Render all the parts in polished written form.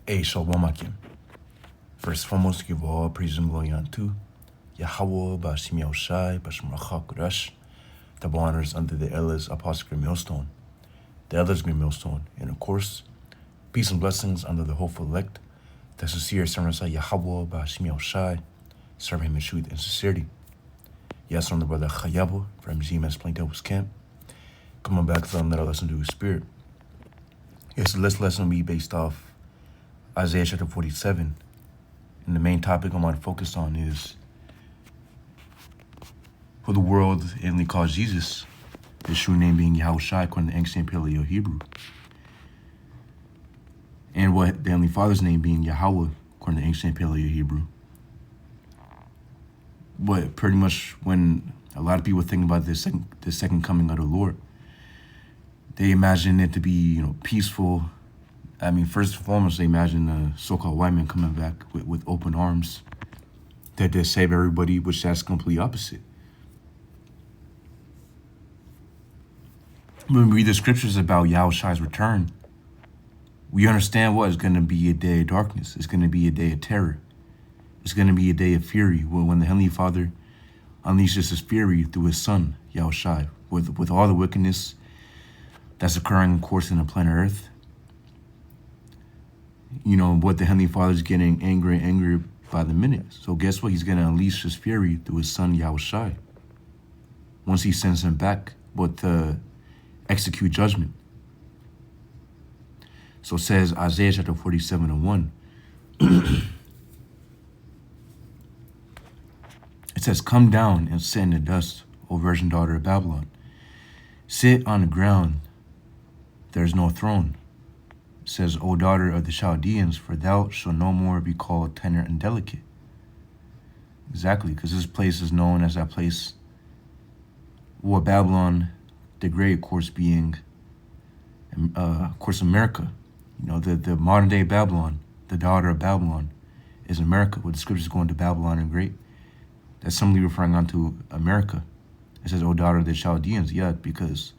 Hey, Shalom Akim. First and foremost, give all praise and glory unto Yahweh, Bashim Yahushai, Bashim Rachak Kodesh, double honors under the Elders Apostle Green Millstone, the Elders Green Millstone, and of course, peace and blessings under the hopeful elect, the sincere servants of Yahweh, Bashim Yahushai, serving him in truth and sincerity. Yes, I'm the brother Chayabu from GMS Plain Devil's Camp, coming back to another lesson to his spirit. Yes, this lesson will be based off Isaiah chapter 47. And the main topic I want to focus on is for the world only calls Jesus, his true name being Yahushai according to ancient Paleo Hebrew. And what the Heavenly Father's name being Yahweh according to ancient Paleo Hebrew. But pretty much when a lot of people think about the second coming of the Lord, they imagine it to be, peaceful. I mean, first and foremost, they imagine the so-called white man coming back with open arms, that they save everybody, which that's complete opposite. When we read the scriptures about Yahushua's return, we understand what is going to be a day of darkness. It's going to be a day of terror. It's going to be a day of fury when the Heavenly Father unleashes his fury through his Son, Yahushua, with all the wickedness that's occurring, of course, in the planet Earth. What the Heavenly Father's getting angry and angry by the minute. So guess what? He's going to unleash his fury through his Son, Yahushua, once he sends him back, but to execute judgment. So it says Isaiah chapter 47:1. It says, "Come down and sit in the dust, O virgin daughter of Babylon. Sit on the ground, there is no throne. It says, O daughter of the Chaldeans, for thou shalt no more be called tender and delicate." Exactly, because this place is known as that place where Babylon the Great, of course, being, of course, America. The modern day Babylon, the daughter of Babylon, is America, where the scriptures go into Babylon the Great. That's simply referring onto America. It says, O daughter of the Chaldeans, yeah, because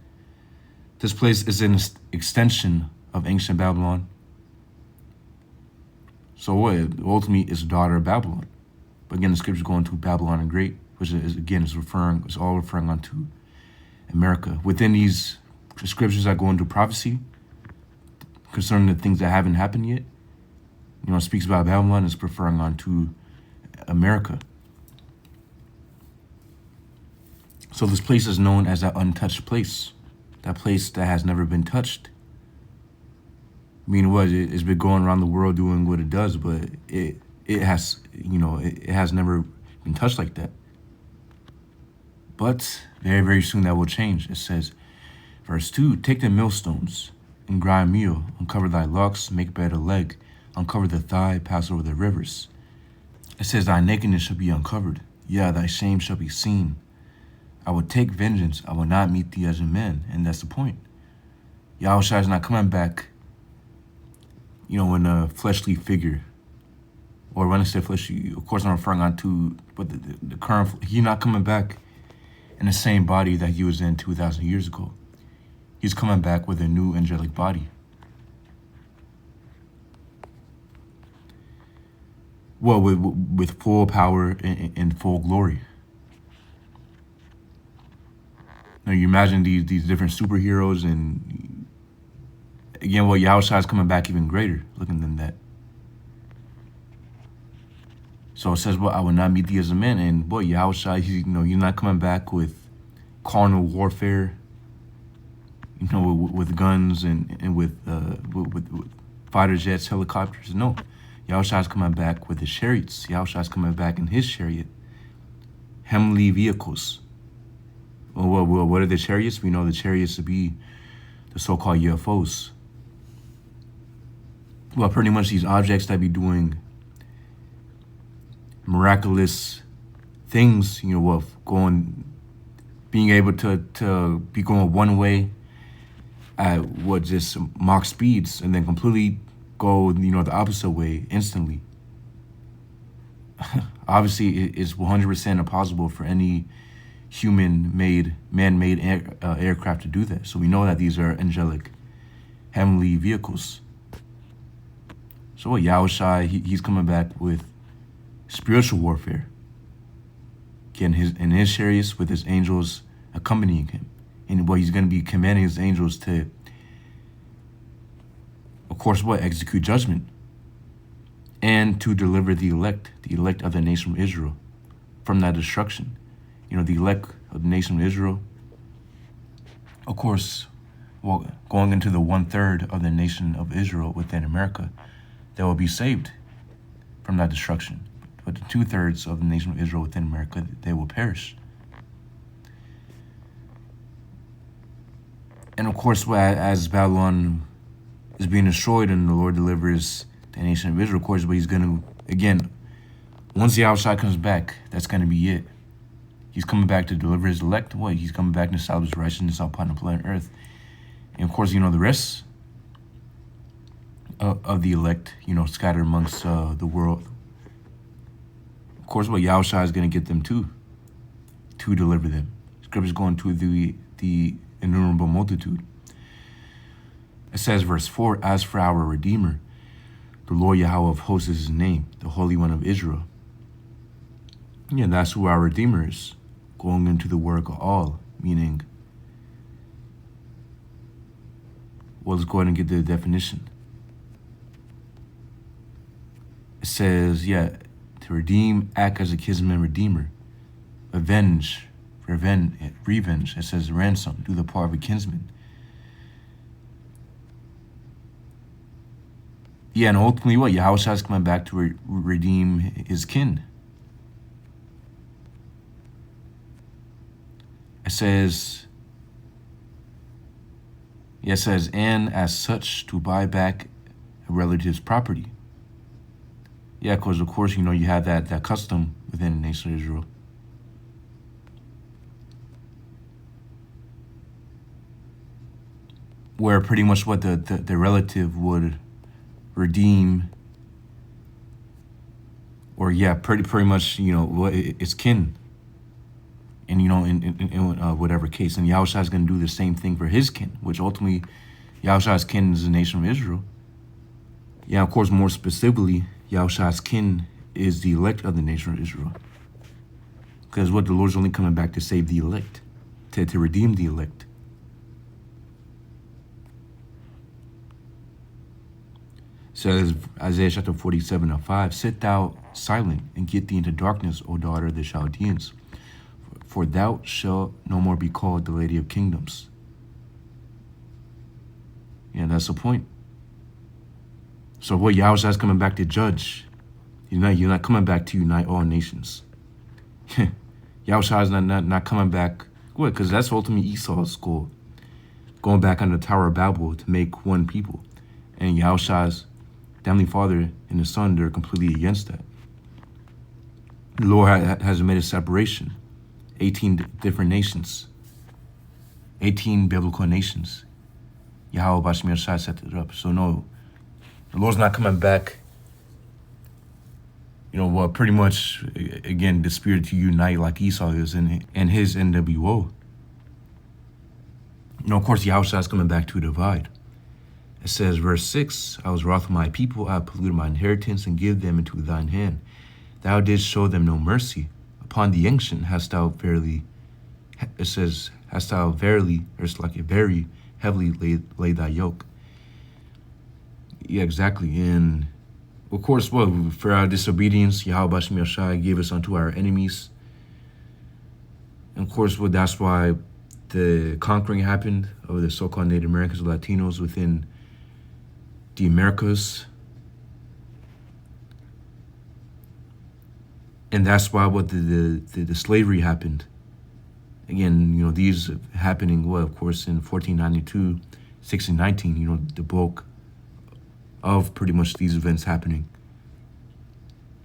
this place is an extension of ancient Babylon. So what? Ultimately, it's the daughter of Babylon. But again, the scriptures go into Babylon the Great, which is all referring onto America. Within these scriptures that go into prophecy concerning the things that haven't happened yet, it speaks about Babylon, is referring onto America. So this place is known as that untouched place, that place that has never been touched. It's been going around the world doing what it does, but it has, it has never been touched like that. But very, very soon that will change. It says, verse 2, "Take the millstones and grind meal, uncover thy locks, make bare the leg, uncover the thigh, pass over the rivers." It says, "Thy nakedness shall be uncovered, yeah, thy shame shall be seen. I will take vengeance, I will not meet thee as a man." And that's the point. Yahushua is not coming back, in a fleshly figure. Or when I say fleshly, of course I'm referring on to, but the current, he's not coming back in the same body that he was in 2,000 years ago. He's coming back with a new angelic body. Well, with full power and full glory. Now you imagine these different superheroes, and again, Yahushua is coming back even greater looking than that. So it says, I will not meet thee as a man. And Yahushua, he's not coming back with carnal warfare, with guns and with fighter jets, helicopters. No, Yahushua is coming back with his chariots. Yahushua is coming back in his chariot, heavenly vehicles. Well, what are the chariots? We know the chariots to be the so-called UFOs. Well, pretty much these objects that be doing miraculous things, being able to be going one way at just Mach speeds, and then completely go, the opposite way instantly. Obviously, it's 100% impossible for any man-made aircraft to do that. So we know that these are angelic, heavenly vehicles. So what, Yahushua, he's coming back with spiritual warfare. Again, in his chariots with his angels accompanying him. And what, he's going to be commanding his angels to, of course, what, execute judgment. And to deliver the elect of the nation of Israel from that destruction. You know, the elect of the nation of Israel, of course, well, going into the 1/3 of the nation of Israel within America, that will be saved from that destruction. But the 2/3 of the nation of Israel within America, they will perish. And of course, as Babylon is being destroyed and the Lord delivers the nation of Israel, of course, but he's going to, again, once the outside comes back, that's going to be it. He's coming back to deliver his elect. What? He's coming back to establish righteousness upon the planet Earth. And of course, you know, the rest of the elect, you know, scattered amongst the world. Of course, what, Yahushua is going to get them too, to deliver them. Scripture's going to the innumerable multitude. It says, verse 4, as for our Redeemer, the Lord Yahweh of hosts is his name, the Holy One of Israel. Yeah, that's who our Redeemer is, going into the work of all, meaning, well, let's go ahead and get the definition. It says, yeah, to redeem, act as a kinsman redeemer, avenge, revenge. It says ransom, do the part of a kinsman. Yeah, and ultimately what? Yahushua is coming back to redeem his kin. It says, and as such, to buy back a relative's property. Yeah, because of course, you know, you have that custom within the nation of Israel. Where pretty much what the relative would redeem, or yeah, pretty much, you know, what it's kin. And, you know, in whatever case. And Yahushua is going to do the same thing for his kin, which ultimately, Yahushua's kin is the nation of Israel. Yeah, of course, more specifically, Yahushua's kin is the elect of the nation of Israel. Because what, the Lord's only coming back to save the elect, to redeem the elect. Says Isaiah chapter 47:5, sit thou silent and get thee into darkness, O daughter of the Chaldeans. For thou shalt no more be called the Lady of Kingdoms. Yeah, that's the point. So what, Yahushua is coming back to judge. You're not coming back to unite all nations. Yahushua is not coming back. What? Because that's ultimately Esau's goal. Going back on the Tower of Babel to make one people. And Yahushua's Heavenly Father and the Son, they're completely against that. The Lord has made a separation. 18 different nations. 18 biblical nations. Yahweh Bashmir Shai set it up. So no, the Lord's not coming back. You know, well, pretty much, again, the spirit to unite like Esau is in his NWO. You know, of course, Yahushua is coming back to divide. It says, verse 6, I was wroth with my people, I polluted my inheritance, and give them into thine hand. Thou didst show them no mercy. Upon the ancient hast thou verily, it says, hast thou verily, or it's like a very heavily laid thy yoke. Yeah, exactly. And of course, well, for our disobedience, Yahweh Bashmi Shai gave us unto our enemies. And of course, well, that's why the conquering happened of the so-called Native Americans, Latinos within the Americas. And that's why what the slavery happened. Again, you know, these happening, well, of course, in 1492, 1619, you know, the bulk of pretty much these events happening.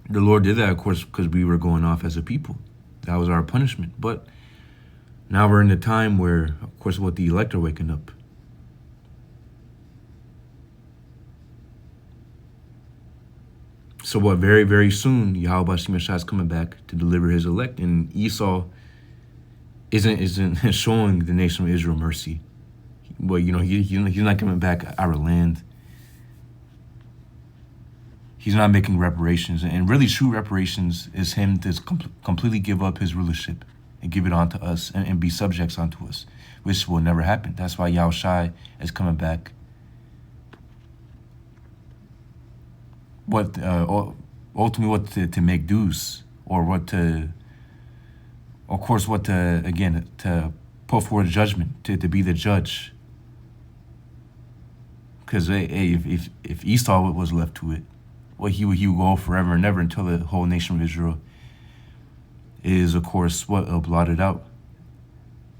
The Lord did that, of course, because we were going off as a people. That was our punishment. But now we're in a time where, of course, what the elect are waking up. So what, very, very soon, Yahweh Shai is coming back to deliver his elect. And Esau isn't showing the nation of Israel mercy. But, you know, he's not coming back our land. He's not making reparations. And really true reparations is him to completely give up his rulership and give it on to us and be subjects unto us, which will never happen. That's why Yahushua is coming back. Ultimately what to make dues, or what to, of course, what to, again, to put forward judgment, to be the judge. Because if Esau was left to it, well, he would go forever and ever until the whole nation of Israel is, of course, blotted out.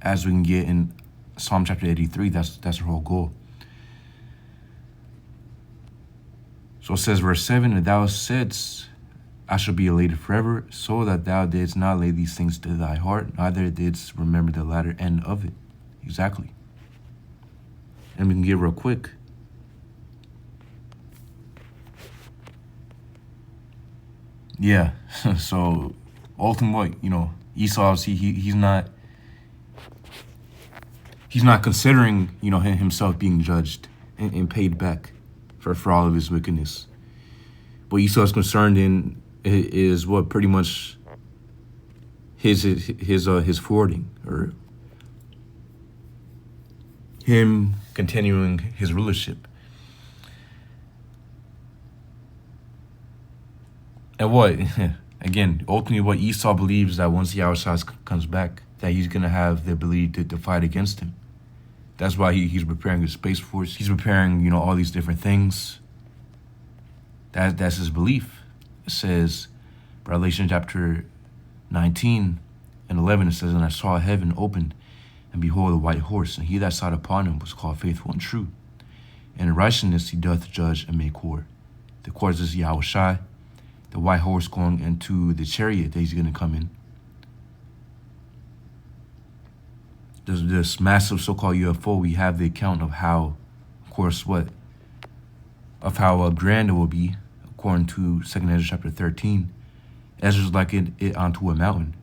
As we can get in Psalm chapter 83, that's the whole goal. So it says, verse 7, and thou saidst, I shall be elated forever, so that thou didst not lay these things to thy heart, neither didst remember the latter end of it. Exactly. And we can get real quick. Yeah, so ultimately, Esau, he's not considering, himself being judged and paid back for all of his wickedness. What Esau is concerned in is what pretty much his forwarding, or him continuing his rulership. And what, again, ultimately what Esau believes, that once Yahushua comes back, that he's going to have the ability to fight against him. That's why he's preparing his space force. He's preparing, all these different things. That's his belief. It says, Revelation chapter 19 and 11, it says, and I saw heaven opened, and behold, a white horse, and he that sat upon him was called Faithful and True. And in righteousness he doth judge and make war. The course is Yahushua, the white horse going into the chariot that he's going to come in. This massive so-called UFO, we have the account of how, of course, of how grand it will be, according to 2nd Ezra chapter 13. Ezra's like it onto a mountain.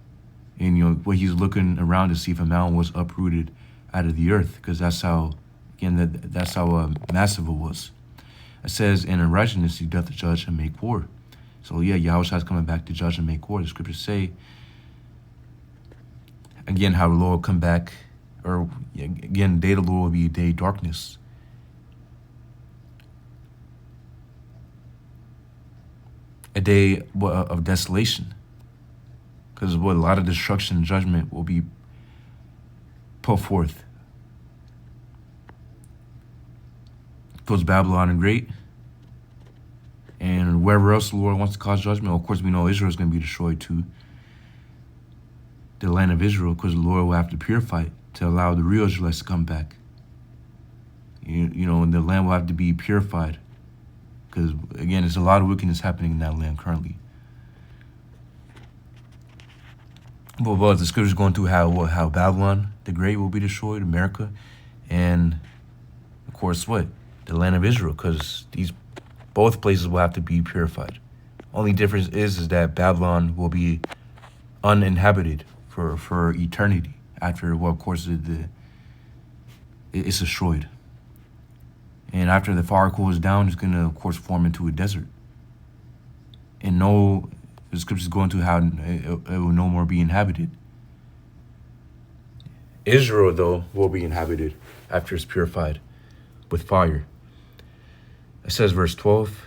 And, what he's looking around to see if a mountain was uprooted out of the earth, because that's how, again, that's how massive it was. It says, and in righteousness he doth judge and make war. So yeah, Yahushua is coming back to judge and make war. The scriptures say, again, how the Lord will come back, or again, the day of the Lord will be a day of darkness. A day of desolation. Because a lot of destruction and judgment will be put forth. Towards Babylon and Great. And wherever else the Lord wants to cause judgment, of course, we know Israel is going to be destroyed too. The land of Israel, because the Lord will have to purify it to allow the real Israelites to come back. And the land will have to be purified. Because, again, there's a lot of wickedness happening in that land currently. But the scriptures going through how Babylon the Great will be destroyed, America, and, of course, the land of Israel, because both places will have to be purified. Only difference is that Babylon will be uninhabited for eternity after, of course, it's destroyed. And after the fire cools down, it's going to, of course, form into a desert. And the scriptures go into how it will no more be inhabited. Israel, though, will be inhabited after it's purified with fire. It says, verse 12.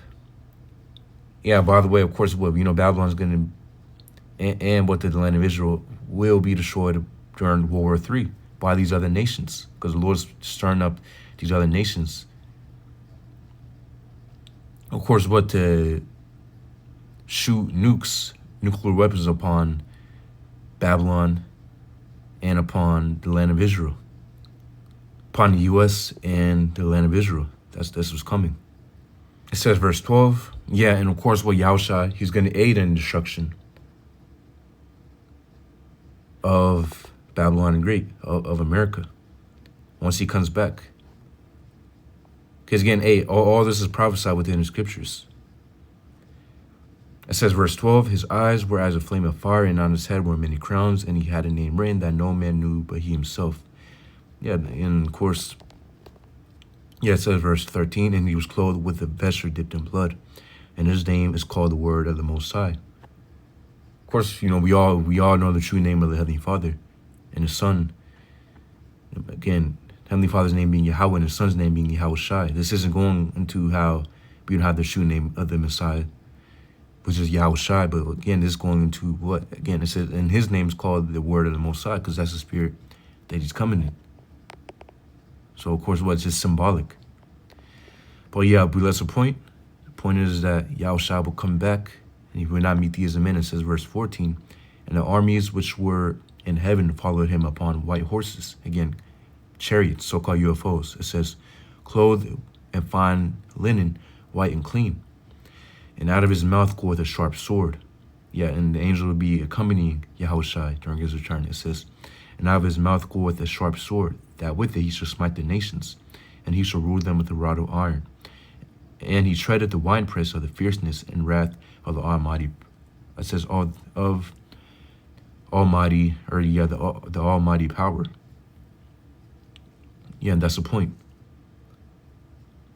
Yeah, by the way, of course, Babylon's going to, and the land of Israel will be destroyed during World War III by these other nations, because the Lord's stirring up these other nations. Of course, to shoot nuclear weapons upon Babylon and upon the land of Israel, upon the U.S. and the land of Israel. That's what's coming. It says, verse 12, yeah, and of course, Yahushua, he's going to aid in destruction of Babylon and Great, of America, once he comes back. Because again, all this is prophesied within the scriptures. It says, verse 12, his eyes were as a flame of fire, and on his head were many crowns, and he had a name written that no man knew but he himself. Yeah, and of course, it says verse 13, and he was clothed with a vesture dipped in blood, and his name is called the Word of the Most High. Of course, we all know the true name of the Heavenly Father and His Son. Again, Heavenly Father's name being Yahweh and His Son's name being Yahweh Shai. This isn't going into how we don't have the true name of the Messiah, which is Yahweh Shai. But again, this is going into what? Again, it says, and His name is called the Word of the Most High, because that's the Spirit that He's coming in. So, of course, it's just symbolic. But yeah, we left the point. The point is that Yahweh Shai will come back, and He will not meet thee as a man. It says, verse 14, and the armies which were in heaven followed Him upon white horses. Again, chariots, so-called UFOs. It says, clothed in fine linen, white and clean. And out of His mouth goeth a sharp sword. Yeah, and the angel will be accompanying Yahweh Shai during His return. It says, and out of His mouth goeth a sharp sword, that with it He shall smite the nations, and He shall rule them with a rod of iron. And He treadeth the winepress of the fierceness and wrath of the Almighty. It says, of Almighty, or yeah, the Almighty power. Yeah, and that's the point.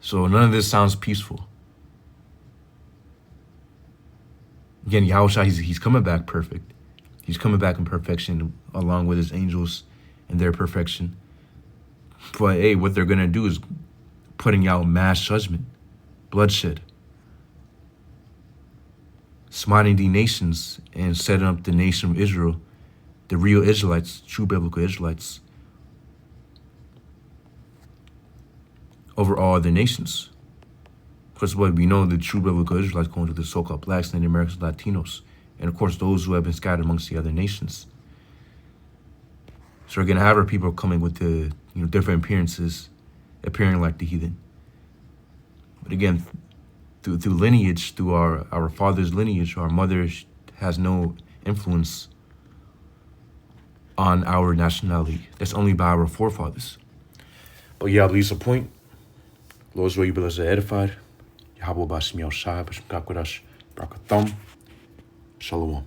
So none of this sounds peaceful. Again, Yahweh Shai, he's coming back perfect. He's coming back in perfection along with His angels and their perfection. But hey, what they're going to do is putting out mass judgment, bloodshed, smiting the nations and setting up the nation of Israel, the real Israelites, true biblical Israelites, over all other nations. First of all, we know the true biblical Israelites going to the so-called blacks, Native Americans, Latinos, and of course those who have been scattered amongst the other nations. So we're going to have our people coming with the different appearances, appearing like the heathen. But again, through lineage, through our father's lineage, our mother has no influence on our nationality. That's only by our forefathers. But yeah, leaves a point. Lord's will you be edified. Yahweh Bashim Yahshai, Bashim Kakwadash, Brakatham. Shalom.